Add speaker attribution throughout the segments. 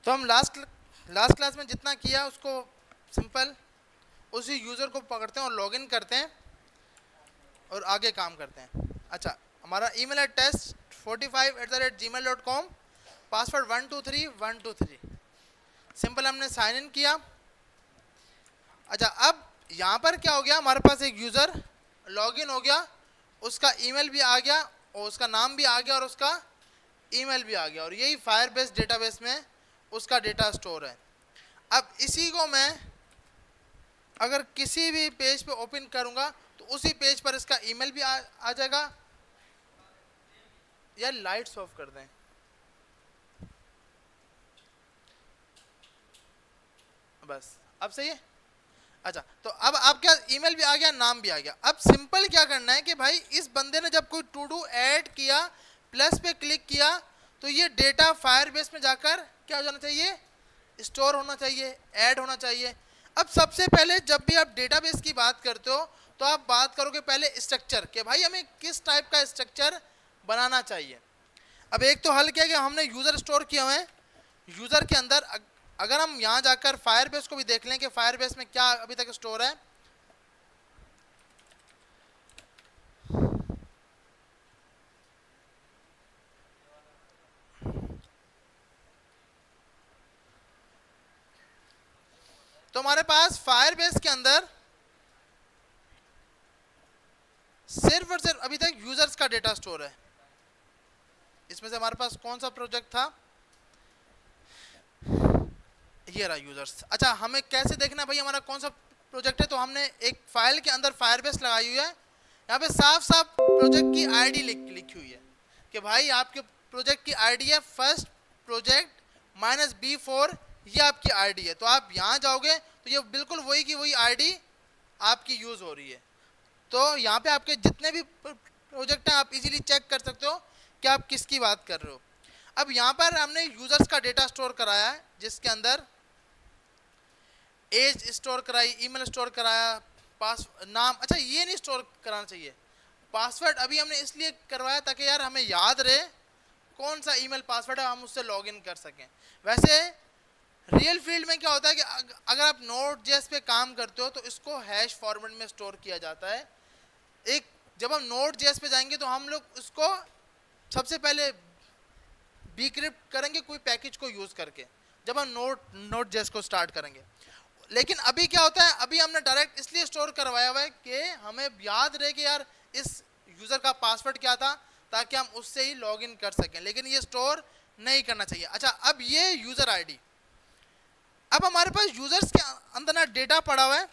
Speaker 1: तो हम last class में जितना किया उसको सिंपल उसी यूज़र को पकड़ते हैं और लॉगिन करते हैं और आगे काम करते हैं। अच्छा, हमारा ईमेल है test45@gmail.com, पासवर्ड 123 सिंपल, हमने साइन इन किया। अच्छा, अब यहाँ पर क्या हो गया, हमारे पास एक यूज़र लॉगिन हो गया, उसका ईमेल भी आ गया और उसका नाम भी आ गया और उसका ईमेल भी आ गया, और यही फायरबेस डेटाबेस में उसका डेटा स्टोर है। अब इसी को मैं अगर किसी भी पेज पे ओपन करूंगा तो उसी पेज पर इसका ईमेल भी आ जाएगा। या लाइट्स ऑफ कर दें, बस अब सही है। अच्छा, तो अब आपका ईमेल भी आ गया, नाम भी आ गया। अब सिंपल क्या करना है कि भाई इस बंदे ने जब कोई टू डू ऐड किया, प्लस पे क्लिक किया, तो ये डेटा फायरबेस में जाकर क्या हो जाना चाहिए, स्टोर होना चाहिए, ऐड होना चाहिए। अब सबसे पहले जब भी आप डेटाबेस की बात करते हो तो आप बात करोगे पहले स्ट्रक्चर के, भाई हमें किस टाइप का स्ट्रक्चर बनाना चाहिए। अब एक तो हल किया कि हमने यूज़र स्टोर किया हुआ है, यूज़र के अंदर अगर हम यहाँ जाकर फायरबेस को भी देख लें कि फायरबेस में क्या अभी तक स्टोर है। तो हमारे पास फायरबेस के अंदर सिर्फ और सिर्फ अभी तक यूजर्स का डेटा स्टोर है। इसमें से हमारे पास कौन सा प्रोजेक्ट था, ये रहा यूजर्स। अच्छा, हमें कैसे देखना है भाई हमारा कौन सा प्रोजेक्ट है, तो हमने एक फाइल के अंदर फायरबेस लगाई हुई है, यहाँ पे साफ साफ प्रोजेक्ट की आईडी लिखी हुई है कि भाई आपके प्रोजेक्ट की आईडी है फर्स्ट प्रोजेक्ट -B4, ये आपकी आईडी है। तो आप यहाँ जाओगे तो ये बिल्कुल वही की वही आईडी आपकी यूज हो रही है। तो यहाँ पे आपके जितने भी प्रोजेक्ट हैं आप इजीली चेक कर सकते हो कि आप किसकी बात कर रहे हो। अब यहाँ पर हमने यूजर्स का डेटा स्टोर कराया है, जिसके अंदर एज स्टोर कराई, ईमेल स्टोर कराया, पास नाम। अच्छा, ये नहीं स्टोर कराना चाहिए, पासवर्ड अभी हमने इसलिए करवाया ताकि यार हमें याद रहे कौन सा ईमेल पासवर्ड है, हम उससे लॉगिन कर सकें। वैसे रियल फील्ड में क्या होता है कि अगर आप Node.js पे काम करते हो तो इसको हैश फॉर्मेट में स्टोर किया जाता है। एक जब हम Node.js पे जाएंगे तो हम लोग उसको सबसे पहले डिक्रिप्ट करेंगे कोई पैकेज को यूज करके, जब हम Node.js को स्टार्ट करेंगे। लेकिन अभी क्या होता है, अभी हमने डायरेक्ट इसलिए स्टोर करवाया हुआ है कि हमें याद रहे कि यार इस यूजर का पासवर्ड क्या था, ताकि हम उससे ही लॉगिन कर सकें, लेकिन ये स्टोर नहीं करना चाहिए। अच्छा, अब ये यूजर आईडी, अब हमारे पास यूजर्स के अंदर ना डेटा पड़ा हुआ है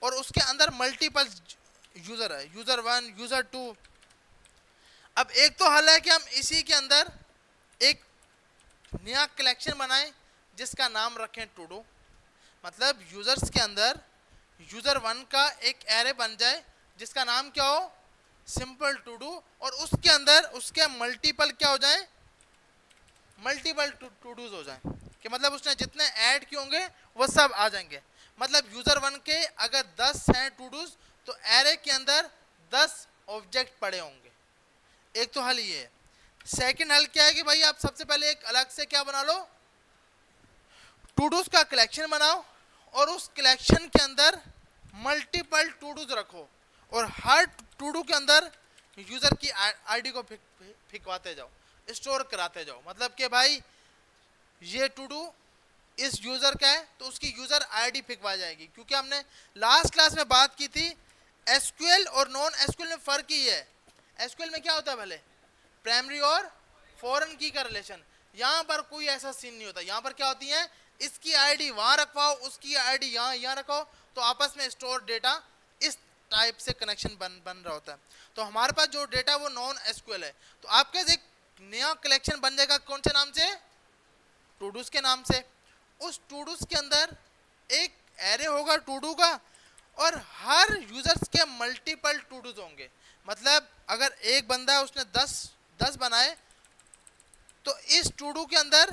Speaker 1: और उसके अंदर मल्टीपल यूजर है, यूजर 1, यूजर 2। अब एक तो हल है कि हम इसी के अंदर एक नया कलेक्शन बनाएं जिसका नाम रखें टू डू, मतलब यूजर्स के अंदर यूजर 1 का एक एरे बन जाए जिसका नाम क्या हो, सिंपल टू डू, और उसके अंदर उसके मल्टीपल क्या हो जाए, मल्टीपल टू डूज हो जाए, कि मतलब उसने जितने ऐड किए होंगे वो सब आ जाएंगे। मतलब यूजर 1 के अगर 10 हैं टू डूज तो एरे के अंदर 10 ऑब्जेक्ट पड़े होंगे। एक तो हल ये है। सेकंड हल क्या है कि भाई आप सबसे पहले एक अलग से क्या बना लो, टू डूज का कलेक्शन बनाओ और उस कलेक्शन के अंदर मल्टीपल टू डूज रखो और हर टू डू के अंदर यूजर की आईडी को फिकवाते जाओ, स्टोर कराते जाओ। मतलब कि भाई ये टू डू इस यूजर का है तो उसकी यूजर आईडी फिकवा जाएगी, क्योंकि हमने लास्ट क्लास में बात की थी एसक्यूएल और नॉन एसक्यूएल में फर्क ही है। एसक्यूएल में क्या होता है, भले प्राइमरी और फॉरेन की का रिलेशन, यहाँ पर कोई ऐसा सीन नहीं होता। यहाँ पर क्या होती है, इसकी आईडी वहां रखवाओ, उसकी आईडी यहाँ रखो, तो आपस में स्टोर डेटा इस टाइप से कनेक्शन बन रहा होता है। तो हमारे पास जो डेटा वो नॉन एसक्यूएल है, तो आपके एक नया कलेक्शन बन जाएगा कौन से नाम से, टू डूज के नाम से। उस टू डूज के अंदर एक एरे होगा टू डू का और हर यूजर्स के मल्टीपल टू डूज होंगे। मतलब अगर एक बंदा है उसने 10 बनाए तो इस टू डू के अंदर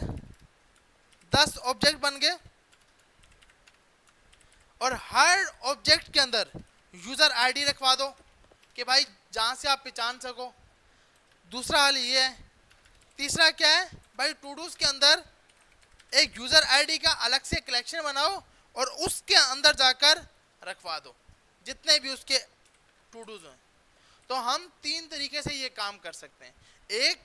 Speaker 1: 10 ऑब्जेक्ट बन गए और हर ऑब्जेक्ट के अंदर यूजर आईडी रखवा दो कि भाई जहां से आप पहचान सको। दूसरा हल ये है। तीसरा क्या है भाई, टू डूज के अंदर एक यूजर आईडी का अलग से कलेक्शन बनाओ और उसके अंदर जाकर रखवा दो जितने भी उसके टू डूज हैं। तो हम तीन तरीके से ये काम कर सकते हैं। एक,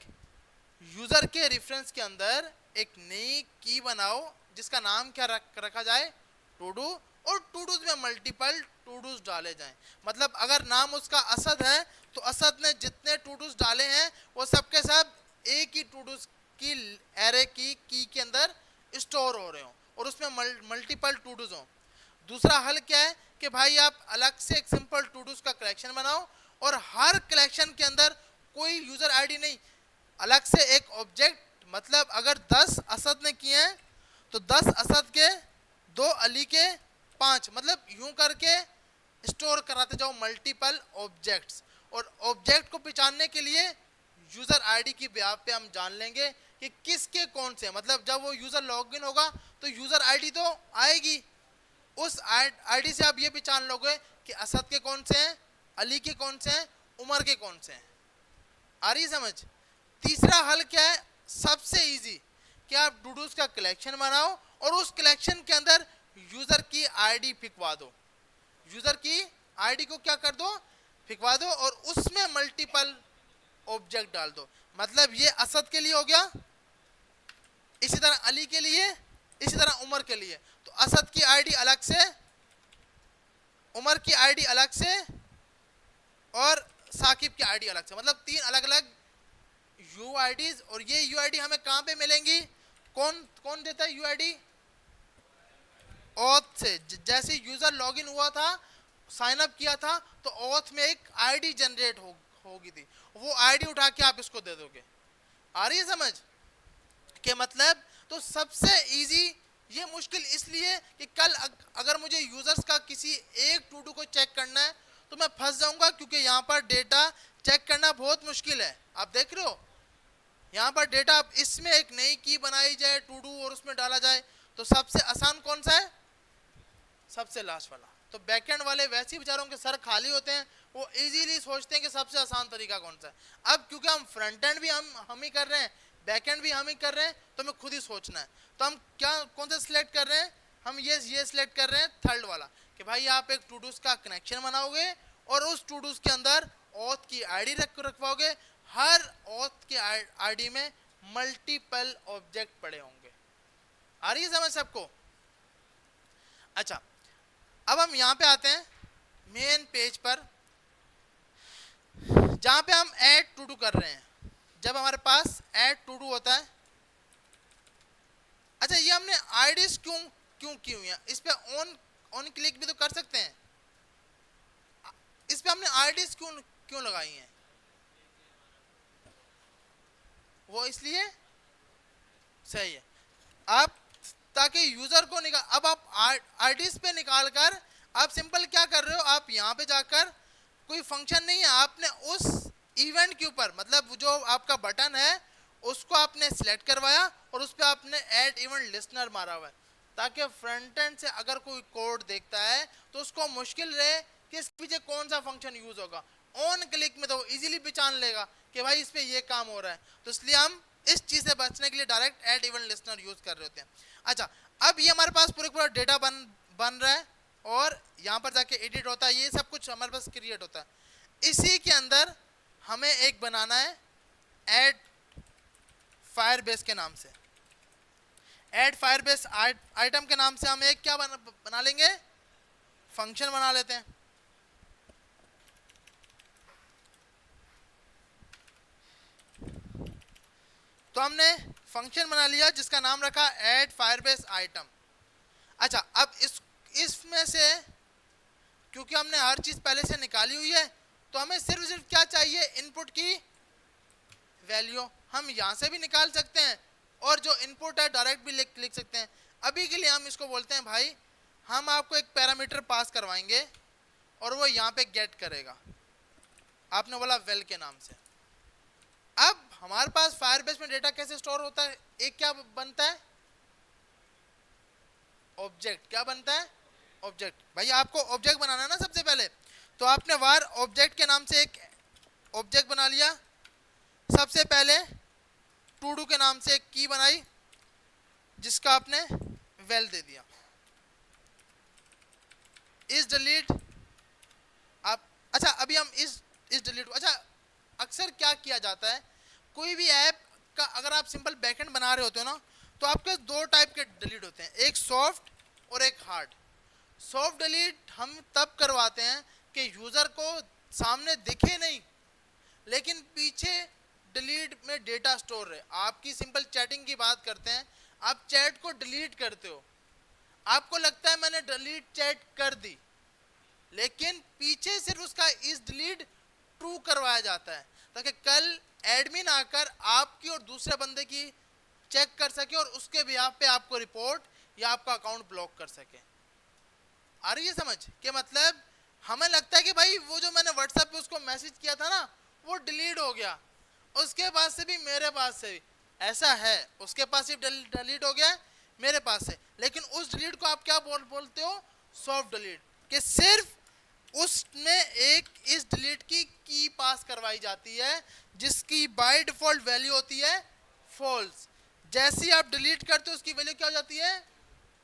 Speaker 1: यूजर के रेफरेंस के अंदर एक नई की बनाओ जिसका नाम क्या रखा जाए, टू डू, और टू डूज में मल्टीपल टू डूज डाले जाएं। मतलब अगर नाम उसका असद है तो असद ने जितने टू डूज डाले हैं वो सब के सब एक ही टू डूज की एरे की के अंदर स्टोर हो रहे हो और उसमें मल्टीपल टू डूज हो। दूसरा हल क्या है कि भाई आप अलग से एक सिंपल टू डूज का कलेक्शन बनाओ और हर कलेक्शन के अंदर कोई यूजर आईडी नहीं, अलग से एक ऑब्जेक्ट, मतलब अगर 10 असद ने किए हैं तो 10 असद के, 2 अली के, 5, मतलब यूं करके स्टोर कराते जाओ मल्टीपल ऑब्जेक्ट्स। और ऑब्जेक्ट को पहचानने के लिए यूजर आईडी की ब्याह पे हम जान लेंगे कि किसके कौन से, मतलब जब वो यूजर लॉगिन होगा तो यूजर आईडी तो आएगी, उस आईडी से आप ये पहचान लोगे कि असद के कौन से हैं, अली के कौन से हैं, उमर के कौन से हैं। आ रही समझ। तीसरा हल क्या है, सबसे इजी, कि आप डूडूस का कलेक्शन बनाओ और उस कलेक्शन के अंदर यूजर की आईडी फिकवा दो, यूजर की आईडी को क्या कर दो, फिकवा दो और उसमें मल्टीपल ऑब्जेक्ट डाल दो। मतलब ये असद के लिए हो गया, इसी तरह अली के लिए, इसी तरह उमर के लिए। तो असद की आईडी अलग से, उमर की आईडी अलग से और साकिब की आईडी अलग से, मतलब 3 अलग अलग यूआईडीज। और ये यूआईडी हमें कहां पे मिलेंगी, कौन कौन देता है यूआईडी, ऑथ से। जैसे यूजर लॉगिन हुआ था, साइन अप किया था, तो ऑथ में एक आईडी जनरेट होगी थी, वो आईडी उठा के आप इसको दे दोगे। आ रही है समझ के मतलब। तो सबसे इजी, ये मुश्किल इसलिए कि कल अगर मुझे यूजर्स का किसी एक टू डू को चेक करना है तो मैं फंस जाऊंगा, क्योंकि यहाँ पर डेटा चेक करना बहुत मुश्किल है। आप देख रहे हो यहाँ पर डेटा, अब इसमें एक नई की बनाई जाए टू डू और उसमें डाला जाए, तो सबसे आसान कौन सा है, सबसे लास्ट वाला। तो बैकएंड वाले वैसे ही बेचारों के सर खाली होते हैं, वो इजीली सोचते हैं कि सबसे आसान तरीका कौन सा है। अब क्योंकि हम फ्रंट एंड भी हम ही कर रहे हैं, बैक एंड भी हम ही कर रहे हैं, तो हमें खुद ही सोचना है। तो हम क्या, कौन सा सिलेक्ट कर रहे हैं, हम ये सिलेक्ट कर रहे हैं थर्ड वाला, कि भाई आप एक टू डूज का कनेक्शन बनाओगे और उस टू डूज के अंदर ऑथ की आईडी रखवाओगे, हर ऑथ के आईडी में मल्टीपल ऑब्जेक्ट पड़े होंगे। आ रही है समझ सबको। अच्छा, अब हम यहां पे आते हैं मेन पेज पर, जहां पे हम ऐड टू डू कर रहे हैं। जब हमारे पास ऐड टू डू होता है, अच्छा ये हमने आईडीज क्यों की हुई है, इस पे ऑन क्लिक भी तो कर सकते हैं, इस पे हमने आईडीज क्यों लगाई हैं, वो इसलिए सही है आप, ताकि यूजर को निकाल, अब आप आईडीज पे निकाल कर आप सिंपल क्या कर रहे हो, आप यहां पे जाकर, कोई फंक्शन नहीं है, आपने उस इवेंट के ऊपर, मतलब जो आपका बटन है उसको आपने सिलेक्ट करवाया और उस पर आपने ऐड इवेंट लिस्टनर मारा हुआ है, ताकि फ्रंट एंड से अगर कोई कोड देखता है तो उसको मुश्किल रहे कि इसके पीछे कौन सा फंक्शन यूज होगा। ऑन क्लिक में तो इजीली पहचान लेगा कि भाई इस पे ये काम हो रहा है। तो इसलिए हम इस चीज से बचने के लिए direct add event listener use कर रहे होते हैं। अच्छा, अब ये हमारे पास पूरा डेटा बन रहा है और यहाँ पर जाके एडिट होता है, ये सब कुछ हमारे पास क्रिएट होता है। इसी के अंदर हमें एक बनाना है ऐड फायरबेस के नाम से, ऐड फायरबेस आइटम के नाम से हम एक क्या बना लेंगे, फंक्शन बना लेते हैं। तो हमने फंक्शन बना लिया जिसका नाम रखा ऐड फायरबेस आइटम। अच्छा, अब इसमें से क्योंकि हमने हर चीज पहले से निकाली हुई है तो हमें सिर्फ क्या चाहिए, इनपुट की वैल्यू। हम यहां से भी निकाल सकते हैं और जो इनपुट है डायरेक्ट भी लिख सकते हैं। अभी के लिए हम इसको बोलते हैं भाई हम आपको एक पैरामीटर पास करवाएंगे और वो यहाँ पे गेट करेगा, आपने बोला वेल के नाम से। अब हमारे पास फायरबेस में डेटा कैसे स्टोर होता है, एक क्या बनता है, ऑब्जेक्ट। क्या बनता है, ऑब्जेक्ट। भाई आपको ऑब्जेक्ट बनाना है ना सबसे पहले, तो आपने वार ऑब्जेक्ट के नाम से एक ऑब्जेक्ट बना लिया। सबसे पहले टू डू के नाम से एक की बनाई, जिसका आपने वेल दे दिया। इस डिलीट आप, अच्छा अभी हम इस डिलीट, अच्छा अक्सर क्या किया जाता है, कोई भी ऐप का अगर आप सिंपल बैकएंड बना रहे होते हो ना, तो आपके दो टाइप के डिलीट होते हैं, एक सॉफ्ट और एक हार्ड। सॉफ्ट डिलीट हम तब करवाते हैं कि यूजर को सामने दिखे नहीं, लेकिन पीछे डिलीट में डेटा स्टोर है। आपकी सिंपल चैटिंग की बात करते हैं, आप चैट को डिलीट करते हो, आपको लगता है मैंने डिलीट चैट कर दी, लेकिन पीछे सिर्फ उसका इस डिलीट ट्रू करवाया जाता है, ताकि कल एडमिन आकर आपकी और दूसरे बंदे की चेक कर सके और उसके बिहाफ पे आपको रिपोर्ट या आपका अकाउंट ब्लॉक कर सके। आ रही है समझ के मतलब, हमें लगता है कि भाई वो जो मैंने व्हाट्सएप पे उसको मैसेज किया था ना, वो डिलीट हो गया, उसके पास से भी मेरे पास से भी ऐसा है, उसके पास ही डिलीट हो गया मेरे पास से, लेकिन उस डिलीट को आप क्या बोलते हो, सॉफ्ट डिलीट, कि सिर्फ उसमें एक इस डिलीट की पास करवाई जाती है, जिसकी बाय डिफॉल्ट वैल्यू होती है फॉल्स। जैसे ही आप डिलीट करते हो उसकी वैल्यू क्या हो जाती है,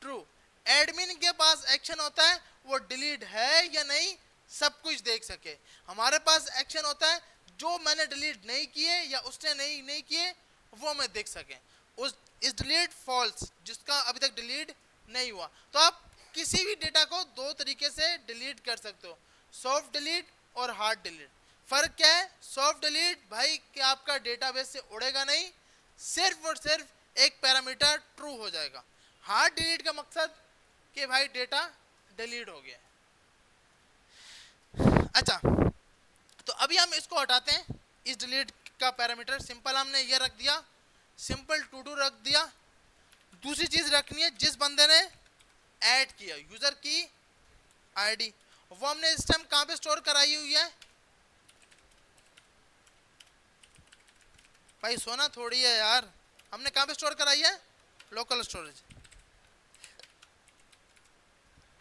Speaker 1: ट्रू। एडमिन के पास एक्शन होता है वो डिलीट है या नहीं सब कुछ देख सके, हमारे पास एक्शन होता है जो मैंने डिलीट नहीं किए या उसने नहीं किए वो मैं देख सके। उस इस डिलीट फॉल्स, जिसका अभी तक डिलीट नहीं हुआ। तो आप किसी भी डेटा को दो तरीके से डिलीट कर सकते हो, सॉफ्ट डिलीट और हार्ड डिलीट। फर्क क्या है, सॉफ्ट डिलीट भाई कि आपका डेटाबेस से उड़ेगा नहीं, सिर्फ और सिर्फ एक पैरामीटर ट्रू हो जाएगा। हार्ड डिलीट का मकसद कि भाई डेटा डिलीट हो गया। अच्छा, तो अभी हम इसको हटाते हैं, इस डिलीट का पैरामीटर सिंपल हमने ये रख दिया, सिंपल टू डू रख दिया। दूसरी चीज रखनी है, जिस बंदे ने ऐड किया यूजर की आईडी, वो हमने इस टाइम कहां पे स्टोर कराई हुई है, भाई सोना थोड़ी है यार, हमने कहां पे स्टोर कराई है, लोकल स्टोरेज।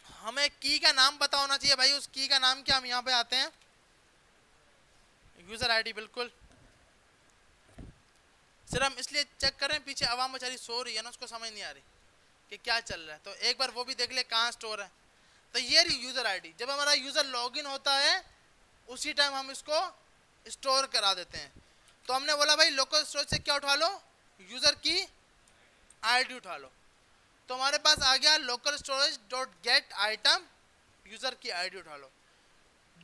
Speaker 1: हमें की का नाम पता होना चाहिए भाई, उस की का नाम क्या, हम यहाँ पे आते हैं यूजर आईडी, बिल्कुल सिर्फ हम इसलिए चेक कर रहे हैं, पीछे आवाम बेचारी सो रही है ना, उसको समझ नहीं आ रही कि क्या चल रहा है, तो एक बार वो भी देख ले कहाँ स्टोर है। तो ये रही यूजर आईडी, जब हमारा यूजर लॉगिन होता है उसी टाइम हम इसको स्टोर करा देते हैं। तो हमने बोला भाई लोकल स्टोरेज से क्या उठा लो, यूजर की आईडी उठा लो, तो हमारे पास आ गया local storage dot gate item, user की आईडी उठा लो,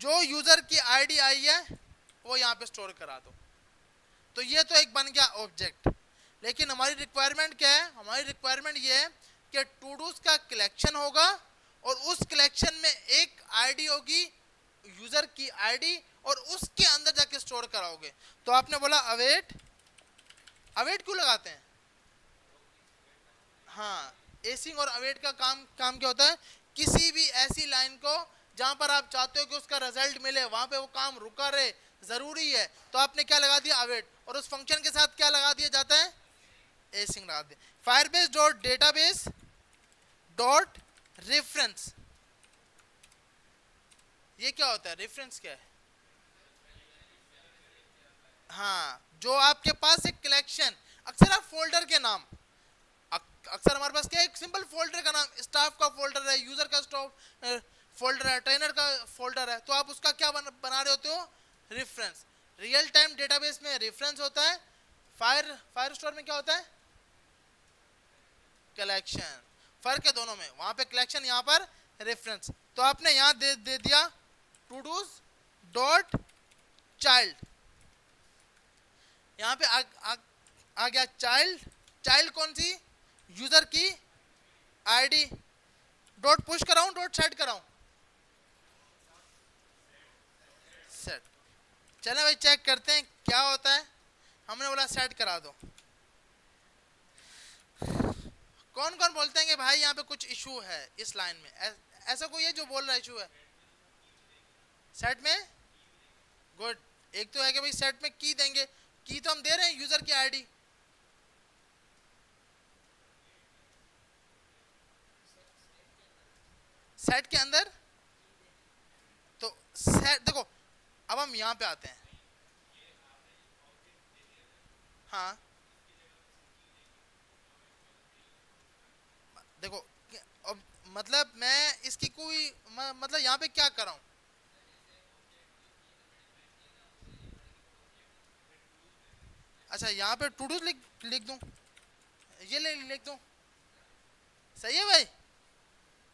Speaker 1: जो यूजर की आईडी आई है वो यहाँ पे स्टोर करा दो। तो ये तो एक बन गया ऑब्जेक्ट, लेकिन हमारी रिक्वायरमेंट क्या है, हमारी रिक्वायरमेंट ये है कि टू डूज का कलेक्शन होगा और उस कलेक्शन में एक आईडी होगी यूजर की आईडी, और उसके अंदर जाके स्टोर कराओगे। तो आपने बोला अवेट, अवेट क्यों लगाते हैं, हाँ एसिंग और अवेट का काम क्या होता है, किसी भी ऐसी लाइन को जहां पर आप चाहते हो कि उसका रिजल्ट मिले वहां पे वो काम रुका रहे, जरूरी है, तो आपने क्या लगा दिया, अवेट, और उस फंक्शन के साथ क्या लगा दिया जाता है, एसिंग लगा दिया। Firebase dot database dot reference, ये क्या होता है, रेफरेंस क्या है, हाँ जो आपके पास एक कलेक्शन, अक्सर आप फोल्डर के नाम, अक्सर हमारे पास क्या है, एक सिंपल फोल्डर का नाम, स्टाफ का फोल्डर है, यूजर का स्टाफ फोल्डर है, ट्रेनर का फोल्डर है, तो आप उसका क्या बना रहे होते हो, रेफरेंस। रियल टाइम डेटाबेस में रेफरेंस होता है, फायर स्टोर में क्या होता है, कलेक्शन। फर्क है दोनों में, वहां पे कलेक्शन, यहाँ पर रेफरेंस। तो आपने यहाँ दे दिया टू डूज डॉट चाइल्ड, यहाँ पे आ गया चाइल्ड, चाइल्ड कौन सी, यूजर की आईडी, डॉट पुश कराऊं डॉट सेट कराऊं, सेट। चले भाई चेक करते हैं क्या होता है, हमने बोला सेट करा दो। कौन कौन बोलते हैं कि भाई यहाँ पे कुछ इशू है इस लाइन में, ऐसा कोई है जो बोल रहा है इशू है सेट में, गुड। एक तो है कि भाई सेट में की देंगे, की तो हम दे रहे हैं यूजर की आईडी, सेट के अंदर, तो सेट देखो, अब हम यहाँ पे आते हैं, हाँ देखो अब मतलब मैं इसकी कोई मतलब यहाँ पे क्या कर रहा हूँ। अच्छा यहाँ पे टू डू लिख लिख दूँ, ये लिख दूँ, सही है भाई।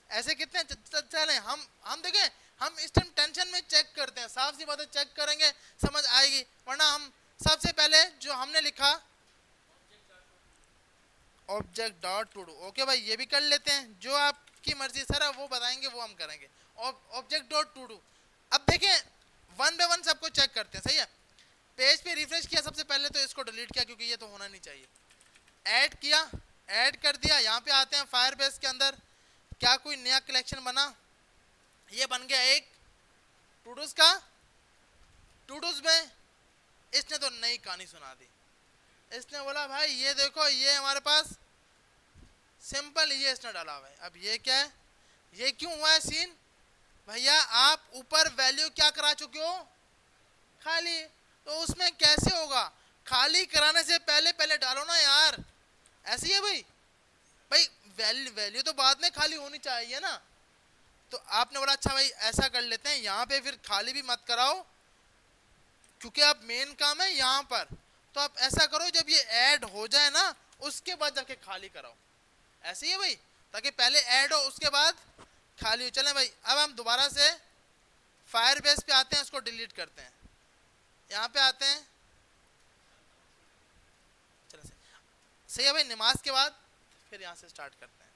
Speaker 1: ऐसे कितने चले हम देखें, हम इस टाइम टेंशन में चेक करते हैं, साफ सी बात है, चेक करेंगे समझ आएगी, वरना हम सबसे पहले जो हमने लिखा object dot to do, okay भाई ये भी कर लेते हैं, जो आपकी मर्जी सर वो बताएंगे वो हम करेंगे। Object dot to do. अब देखें वन बाय वन सबको चेक करते हैं, सही है। पेज पे रिफ्रेश किया सबसे पहले तो इसको डिलीट किया क्योंकि ये तो होना नहीं चाहिए। ऐड किया, ऐड कर दिया, यहाँ पे आते हैं फायरबेस के अंदर, क्या कोई नया कलेक्शन बना, ये बन गया एक टूडूज का। टूडूज में इसने तो नई कहानी सुना दी, इसने बोला भाई ये देखो ये हमारे पास सिंपल ये इसने डाला हुआ है। अब ये क्या है, ये क्यों हुआ है सीन, भैया आप ऊपर वैल्यू क्या करा चुके हो, खाली, तो उसमें कैसे होगा, खाली कराने से पहले पहले डालो ना यार, ऐसे ही है भाई। भाई वैल्यू तो बाद में खाली होनी चाहिए ना। तो आपने बोला अच्छा भाई ऐसा कर लेते हैं, यहाँ पे फिर खाली भी मत कराओ क्योंकि आप मेन काम है यहाँ पर, तो आप ऐसा करो जब ये ऐड हो जाए ना उसके बाद जाके खाली कराओ, ऐसे ही है भाई, ताकि पहले ऐड हो उसके बाद खाली हो। चलें भाई अब हम दोबारा से फायरबेस पे आते हैं, उसको डिलीट करते हैं, यहाँ पे आते हैं, चलें सही है भाई, नमाज के बाद फिर यहाँ से स्टार्ट करते हैं।